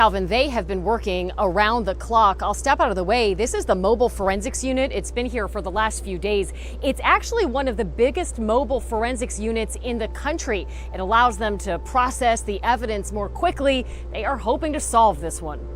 Alvin, they have been working around the clock. I'll step out of the way. This is the mobile forensics unit. It's been here for the last few days. It's actually one of the biggest mobile forensics units in the country. It allows them to process the evidence more quickly. They are hoping to solve this one.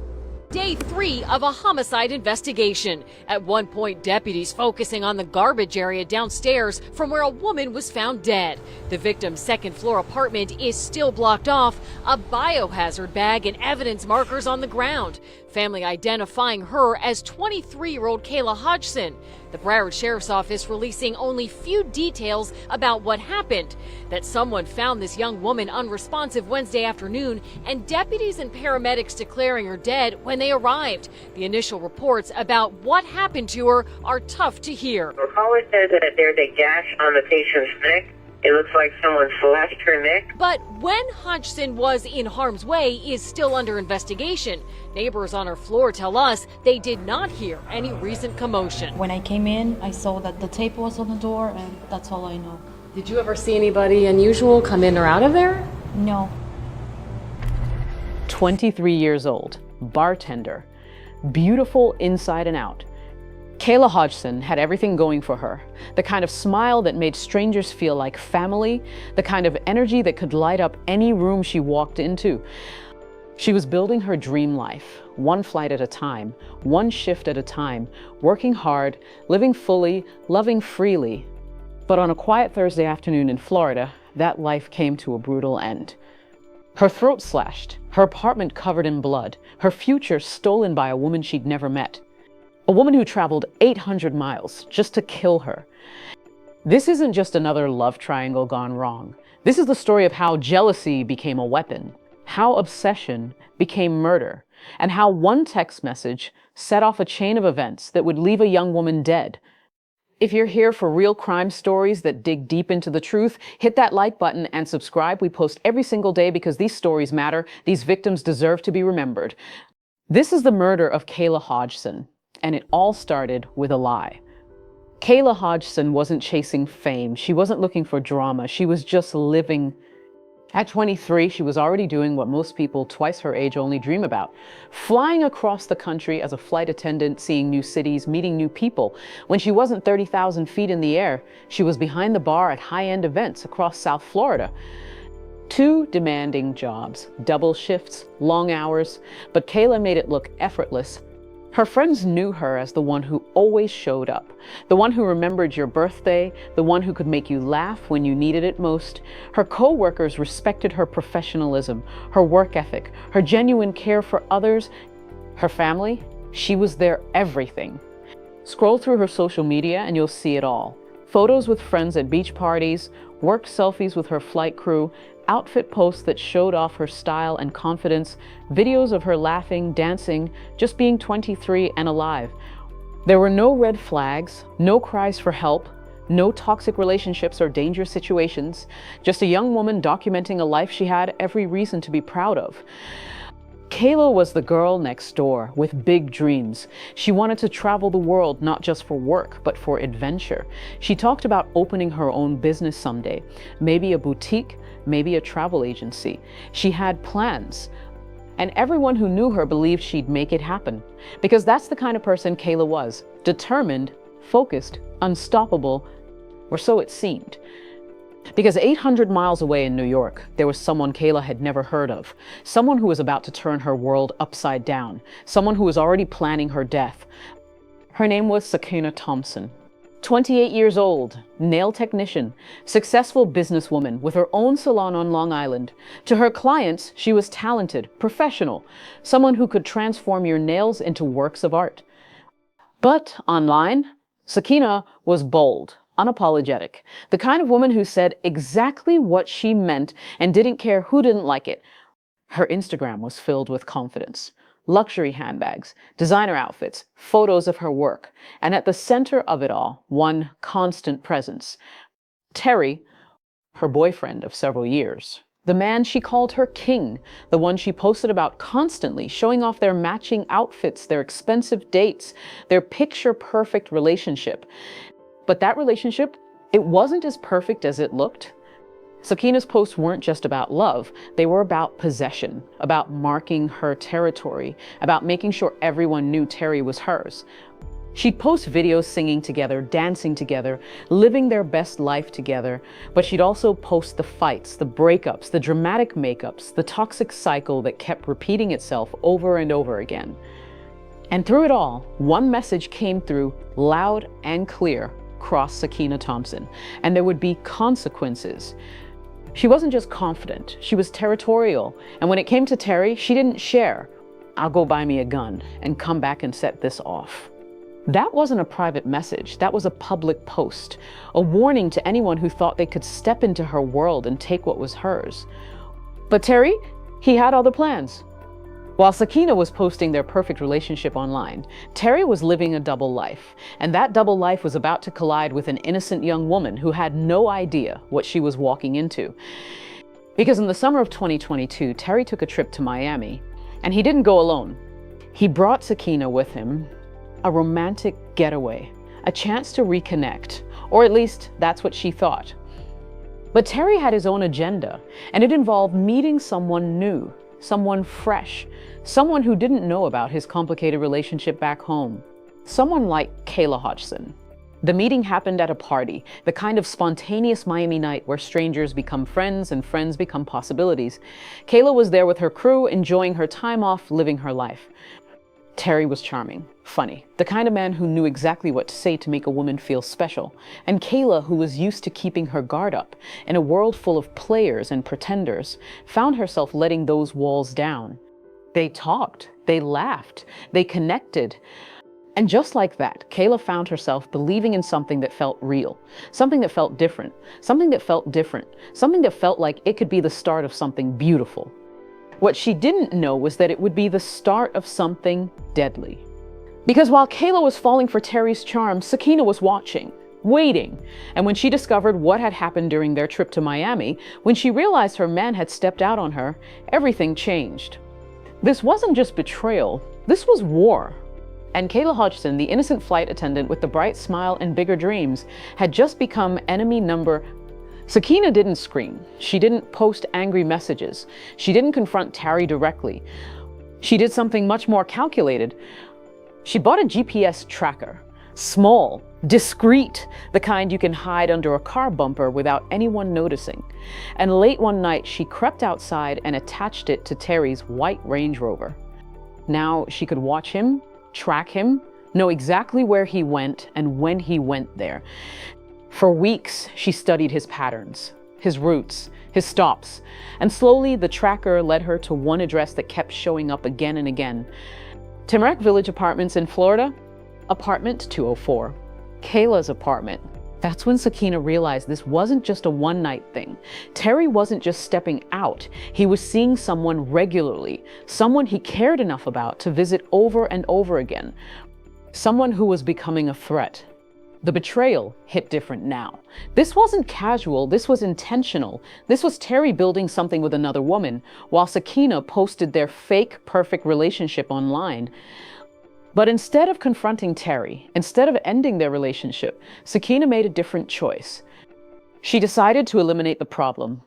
Day 3 of a homicide investigation. At one point, deputies focusing on the garbage area downstairs from where a woman was found dead. The victim's second-floor apartment is still blocked off, a biohazard bag and evidence markers on the ground. Family identifying her as 23-year-old Kayla Hodgson. The Broward Sheriff's Office releasing only few details about what happened. That someone found this young woman unresponsive Wednesday afternoon, and deputies and paramedics declaring her dead when they arrived. The initial reports about what happened to her are tough to hear. The caller says that there's a gash on the patient's neck. It looks like someone slashed her neck. But when Hodgson was in harm's way is still under investigation. Neighbors on her floor tell us they did not hear any recent commotion. When I came in, I saw that the tape was on the door, and that's all I know. Did you ever see anybody unusual come in or out of there? No. 23 years old, bartender, beautiful inside and out. Kayla Hodgson had everything going for her. The kind of smile that made strangers feel like family, the kind of energy that could light up any room she walked into. She was building her dream life, one flight at a time, one shift at a time, working hard, living fully, loving freely. But on a quiet Thursday afternoon in Florida, that life came to a brutal end. Her throat slashed, her apartment covered in blood, her future stolen by a woman she'd never met. A woman who traveled 800 miles just to kill her. This isn't just another love triangle gone wrong. This is the story of how jealousy became a weapon, how obsession became murder, and how one text message set off a chain of events that would leave a young woman dead. If you're here for real crime stories that dig deep into the truth, hit that like button and subscribe. We post every single day because these stories matter. These victims deserve to be remembered. This is the murder of Kayla Hodgson. And it all started with a lie. Kayla Hodgson wasn't chasing fame. She wasn't looking for drama. She was just living. At 23, she was already doing what most people twice her age only dream about. Flying across the country as a flight attendant, seeing new cities, meeting new people. When she wasn't 30,000 feet in the air, she was behind the bar at high-end events across South Florida. 2 demanding jobs, double shifts, long hours, but Kayla made it look effortless. Her friends knew her as the one who always showed up, the one who remembered your birthday, the one who could make you laugh when you needed it most. Her co-workers respected her professionalism, her work ethic, her genuine care for others. Her family, she was their everything. Scroll through her social media and you'll see it all. Photos with friends at beach parties, work selfies with her flight crew, outfit posts that showed off her style and confidence, videos of her laughing, dancing, just being 23 and alive. There were no red flags, no cries for help, no toxic relationships or dangerous situations, just a young woman documenting a life she had every reason to be proud of. Kayla was the girl next door with big dreams. She wanted to travel the world not just for work, but for adventure. She talked about opening her own business someday, maybe a boutique, maybe a travel agency. She had plans, and everyone who knew her believed she'd make it happen, because that's the kind of person Kayla was: determined, focused, unstoppable, or so it seemed. Because 800 miles away in New York, there was someone Kayla had never heard of, someone who was about to turn her world upside down, someone who was already planning her death. Her name was Sakina Thompson. 28 years old, nail technician, successful businesswoman with her own salon on Long Island. To her clients, she was talented, professional, someone who could transform your nails into works of art. But online, Sakina was bold, unapologetic, the kind of woman who said exactly what she meant and didn't care who didn't like it. Her Instagram was filled with confidence. Luxury handbags, designer outfits, photos of her work, and at the center of it all, one constant presence: Terry, her boyfriend of several years. The man she called her king, the one she posted about constantly, showing off their matching outfits, their expensive dates, their picture-perfect relationship. But that relationship, it wasn't as perfect as it looked. Sakina's posts weren't just about love, they were about possession, about marking her territory, about making sure everyone knew Terry was hers. She'd post videos singing together, dancing together, living their best life together, but she'd also post the fights, the breakups, the dramatic makeups, the toxic cycle that kept repeating itself over and over again. And through it all, one message came through loud and clear across Sakina Thompson, and there would be consequences. She wasn't just confident, she was territorial, and when it came to Terry, she didn't share. "I'll go buy me a gun and come back and set this off." That wasn't a private message, that was a public post, a warning to anyone who thought they could step into her world and take what was hers. But Terry, he had other plans. While Sakina was posting their perfect relationship online, Terry was living a double life, and that double life was about to collide with an innocent young woman who had no idea what she was walking into. Because in the summer of 2022, Terry took a trip to Miami, and he didn't go alone. He brought Sakina with him, a romantic getaway, a chance to reconnect, or at least that's what she thought. But Terry had his own agenda, and it involved meeting someone new, someone fresh, someone who didn't know about his complicated relationship back home. Someone like Kayla Hodgson. The meeting happened at a party, the kind of spontaneous Miami night where strangers become friends and friends become possibilities. Kayla was there with her crew, enjoying her time off, living her life. Terry was charming, funny, the kind of man who knew exactly what to say to make a woman feel special. And Kayla, who was used to keeping her guard up in a world full of players and pretenders, found herself letting those walls down. They talked, they laughed, they connected. And just like that, Kayla found herself believing in something that felt real, something that felt different, something that felt different, something that felt like it could be the start of something beautiful. What she didn't know was that it would be the start of something deadly. Because while Kayla was falling for Terry's charm, Sakina was watching, waiting. And when she discovered what had happened during their trip to Miami, when she realized her man had stepped out on her, everything changed. This wasn't just betrayal, this was war. And Kayla Hodgson, the innocent flight attendant with the bright smile and bigger dreams, had just become enemy number. Sakina didn't scream. She didn't post angry messages. She didn't confront Terry directly. She did something much more calculated. She bought a GPS tracker. Small, discreet, the kind you can hide under a car bumper without anyone noticing. And late one night, she crept outside and attached it to Terry's white Range Rover. Now she could watch him, track him, know exactly where he went and when he went there. For weeks, she studied his patterns, his routes, his stops, and slowly the tracker led her to one address that kept showing up again and again. Tamarack Village Apartments in Florida, apartment 204, Kayla's apartment. That's when Sakina realized this wasn't just a one-night thing. Terry wasn't just stepping out. He was seeing someone regularly, someone he cared enough about to visit over and over again, someone who was becoming a threat. The betrayal hit different now. This wasn't casual, this was intentional. This was Terry building something with another woman, while Sakina posted their fake, perfect relationship online. But instead of confronting Terry, instead of ending their relationship, Sakina made a different choice. She decided to eliminate the problem.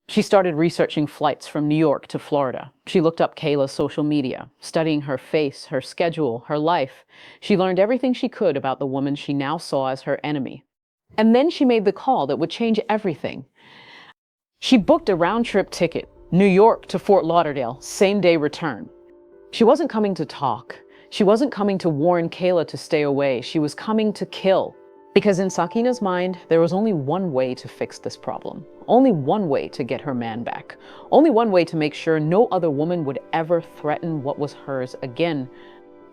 She started researching flights from New York to Florida. She looked up Kayla's social media, studying her face, her schedule, her life. She learned everything she could about the woman she now saw as her enemy. And then she made the call that would change everything. She booked a round-trip ticket, New York to Fort Lauderdale, same-day return. She wasn't coming to talk. She wasn't coming to warn Kayla to stay away. She was coming to kill. Because in Sakina's mind, there was only one way to fix this problem. Only one way to get her man back. Only one way to make sure no other woman would ever threaten what was hers again.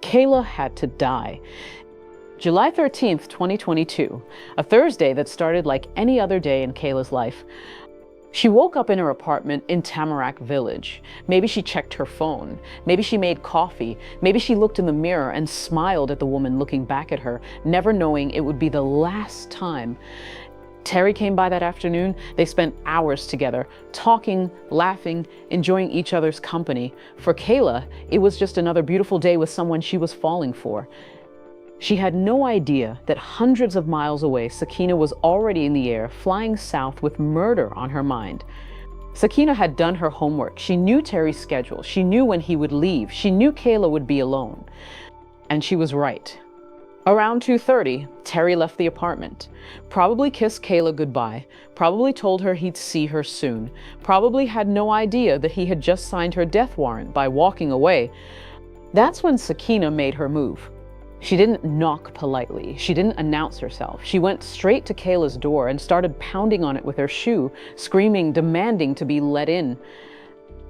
Kayla had to die. July 13th, 2022, a Thursday that started like any other day in Kayla's life. She woke up in her apartment in Tamarack Village. Maybe she checked her phone. Maybe she made coffee. Maybe she looked in the mirror and smiled at the woman looking back at her, never knowing it would be the last time. Terry came by that afternoon. They spent hours together, talking, laughing, enjoying each other's company. For Kayla, it was just another beautiful day with someone she was falling for. She had no idea that hundreds of miles away, Sakina was already in the air, flying south with murder on her mind. Sakina had done her homework. She knew Terry's schedule. She knew when he would leave. She knew Kayla would be alone. And she was right. Around 2:30, Terry left the apartment, probably kissed Kayla goodbye, probably told her he'd see her soon, probably had no idea that he had just signed her death warrant by walking away. That's when Sakina made her move. She didn't knock politely. She didn't announce herself. She went straight to Kayla's door and started pounding on it with her shoe, screaming, demanding to be let in.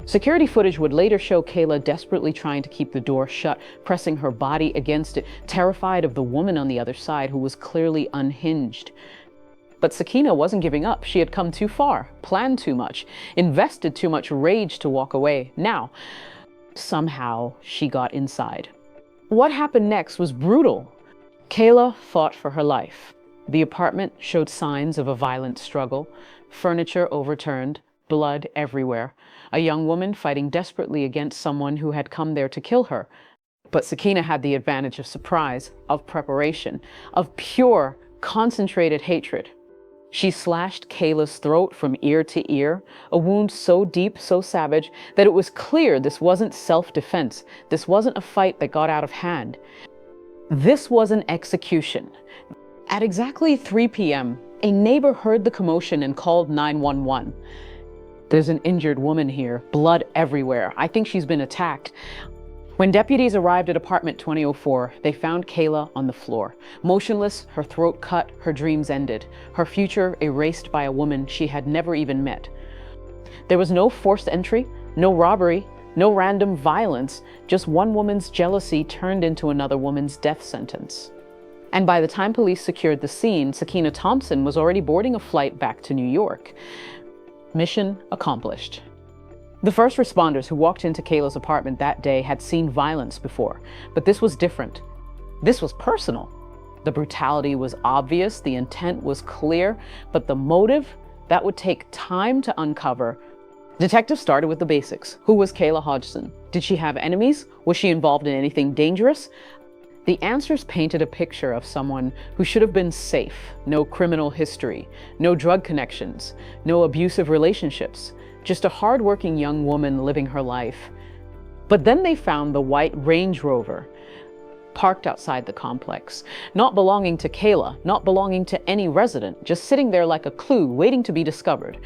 Security footage would later show Kayla desperately trying to keep the door shut, pressing her body against it, terrified of the woman on the other side who was clearly unhinged. But Sakina wasn't giving up. She had come too far, planned too much, invested too much rage to walk away. Now, somehow, she got inside. What happened next was brutal. Kayla fought for her life. The apartment showed signs of a violent struggle, furniture overturned, blood everywhere. A young woman fighting desperately against someone who had come there to kill her. But Sakina had the advantage of surprise, of preparation, of pure, concentrated hatred. She slashed Kayla's throat from ear to ear, a wound so deep, so savage, that it was clear this wasn't self-defense. This wasn't a fight that got out of hand. This was an execution. At exactly 3 p.m., a neighbor heard the commotion and called 911. There's an injured woman here, blood everywhere. I think she's been attacked. When deputies arrived at apartment 2004, they found Kayla on the floor. Motionless, her throat cut, her dreams ended. Her future erased by a woman she had never even met. There was no forced entry, no robbery, no random violence, just one woman's jealousy turned into another woman's death sentence. And by the time police secured the scene, Sakina Thompson was already boarding a flight back to New York. Mission accomplished. The first responders who walked into Kayla's apartment that day had seen violence before, but this was different. This was personal. The brutality was obvious, the intent was clear, but the motive, that would take time to uncover. Detectives started with the basics. Who was Kayla Hodgson? Did she have enemies? Was she involved in anything dangerous? The answers painted a picture of someone who should have been safe. No criminal history, no drug connections, no abusive relationships. Just a hardworking young woman living her life. But then they found the white Range Rover parked outside the complex, not belonging to Kayla, not belonging to any resident, just sitting there like a clue waiting to be discovered.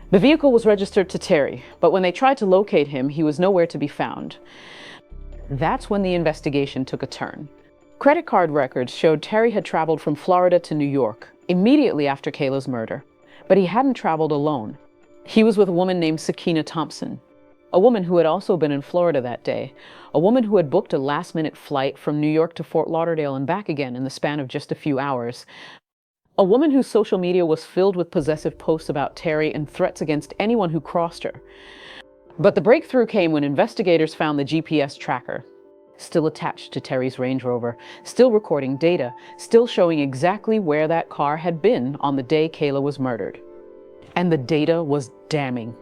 The vehicle was registered to Terry, but when they tried to locate him, he was nowhere to be found. That's when the investigation took a turn. Credit card records showed Terry had traveled from Florida to New York immediately after Kayla's murder, but he hadn't traveled alone. He was with a woman named Sakina Thompson, a woman who had also been in Florida that day, a woman who had booked a last-minute flight from New York to Fort Lauderdale and back again in the span of just a few hours, a woman whose social media was filled with possessive posts about Terry and threats against anyone who crossed her. But the breakthrough came when investigators found the GPS tracker, still attached to Terry's Range Rover, still recording data, still showing exactly where that car had been on the day Kayla was murdered. And the data was damning.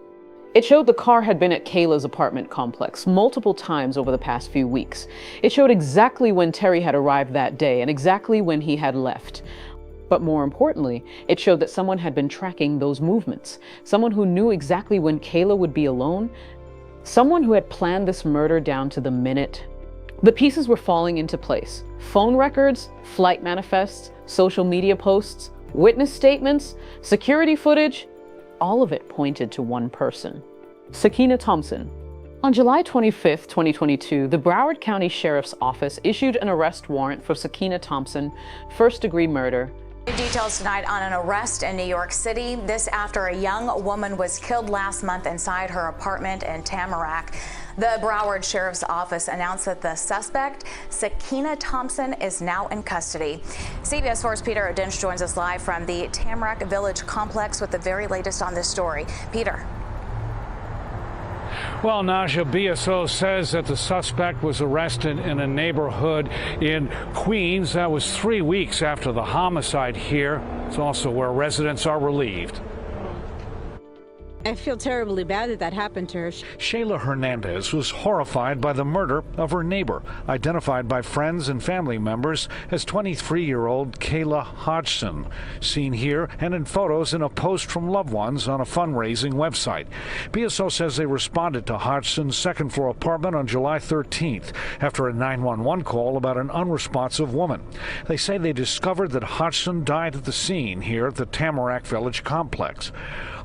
It showed the car had been at Kayla's apartment complex multiple times over the past few weeks. It showed exactly when Terry had arrived that day and exactly when he had left. But more importantly, it showed that someone had been tracking those movements. Someone who knew exactly when Kayla would be alone. Someone who had planned this murder down to the minute. The pieces were falling into place. Phone records, flight manifests, social media posts, witness statements, security footage. All of it pointed to one person, Sakina Thompson. On July 25, 2022, the Broward County Sheriff's Office issued an arrest warrant for Sakina Thompson, first-degree murder. Details tonight on an arrest in New York City. This after a young woman was killed last month inside her apartment in Tamarack. The Broward Sheriff's Office announced that the suspect, Sakina Thompson, is now in custody. CBS 4's Peter O'Dinch joins us live from the Tamarack Village complex with the very latest on this story. Peter. Well, Naja, BSO says that the suspect was arrested in a neighborhood in Queens. That was 3 weeks after the homicide here. It's also where residents are relieved. I feel terribly bad that that happened to her. Shayla Hernandez was horrified by the murder of her neighbor, identified by friends and family members as 23-year-old Kayla Hodgson, seen here and in photos in a post from loved ones on a fundraising website. BSO says they responded to Hodgson's second-floor apartment on July 13th after a 911 call about an unresponsive woman. They say they discovered that Hodgson died at the scene here at the Tamarack Village complex.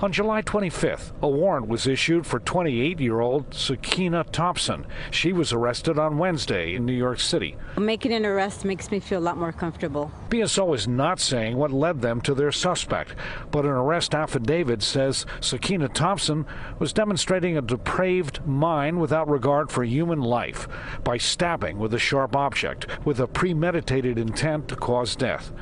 On July 25th, a warrant was issued for 28-year-old Kayla Hodgson. She was arrested on Wednesday in New York City. Making an arrest makes me feel a lot more comfortable. BSO is not saying what led them to their suspect, but an arrest affidavit says Kayla Hodgson was demonstrating a depraved mind without regard for human life by stabbing with a sharp object with a premeditated intent to cause death.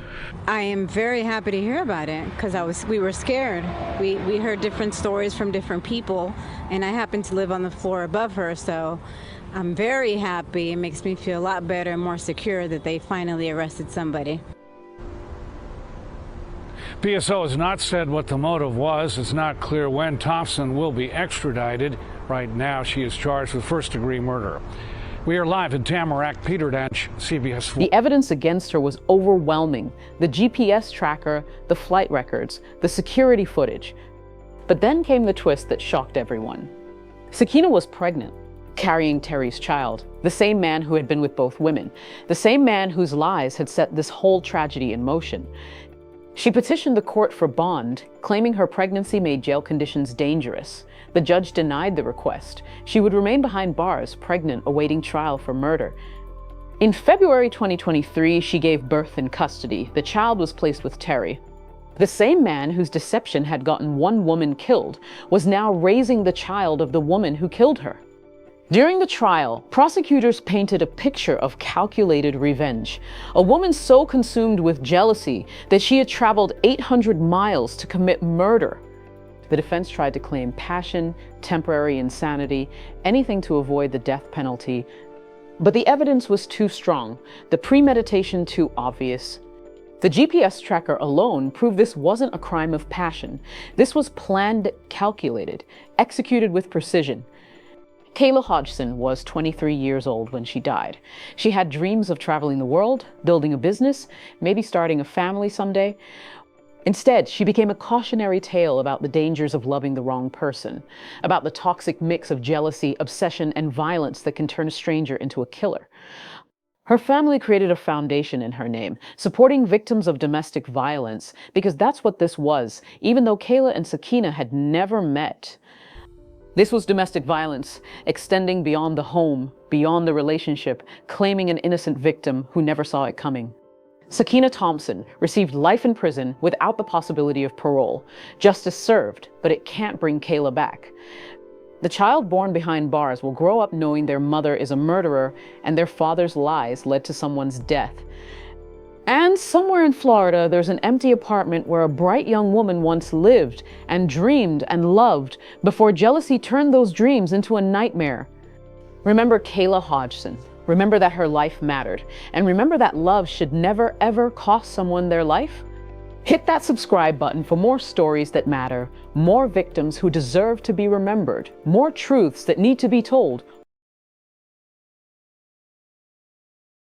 I am very happy to hear about it because we were scared. We heard different stories from different people, and I happen to live on the floor above her, so I'm very happy. It makes me feel a lot better and more secure that they finally arrested somebody. BSO has not said what the motive was. It's not clear when Thompson will be extradited. Right now, she is charged with first-degree murder. We are live in Tamarack. Peter Dench, CBS 4. The evidence against her was overwhelming. The GPS tracker, the flight records, the security footage. But then came the twist that shocked everyone. Kayla was pregnant, carrying Terry's child, the same man who had been with both women, the same man whose lies had set this whole tragedy in motion. She petitioned the court for bond, claiming her pregnancy made jail conditions dangerous. The judge denied the request. She would remain behind bars, pregnant, awaiting trial for murder. In February 2023, she gave birth in custody. The child was placed with Terry. The same man whose deception had gotten one woman killed was now raising the child of the woman who killed her. During the trial, prosecutors painted a picture of calculated revenge. A woman so consumed with jealousy that she had traveled 800 miles to commit murder. The defense tried to claim passion, temporary insanity, anything to avoid the death penalty. But the evidence was too strong, the premeditation too obvious. The GPS tracker alone proved this wasn't a crime of passion. This was planned, calculated, executed with precision. Kayla Hodgson was 23 years old when she died. She had dreams of traveling the world, building a business, maybe starting a family someday. Instead, she became a cautionary tale about the dangers of loving the wrong person, about the toxic mix of jealousy, obsession, and violence that can turn a stranger into a killer. Her family created a foundation in her name, supporting victims of domestic violence, because that's what this was, even though Kayla and Kayla had never met. This was domestic violence, extending beyond the home, beyond the relationship, claiming an innocent victim who never saw it coming. Kayla Hodgson received life in prison without the possibility of parole. Justice served, but it can't bring Kayla back. The child born behind bars will grow up knowing their mother is a murderer and their father's lies led to someone's death. And somewhere in Florida, there's an empty apartment where a bright young woman once lived and dreamed and loved before jealousy turned those dreams into a nightmare. Remember Kayla Hodgson. Remember that her life mattered. And remember that love should never, ever cost someone their life. Hit that subscribe button for more stories that matter, more victims who deserve to be remembered, more truths that need to be told,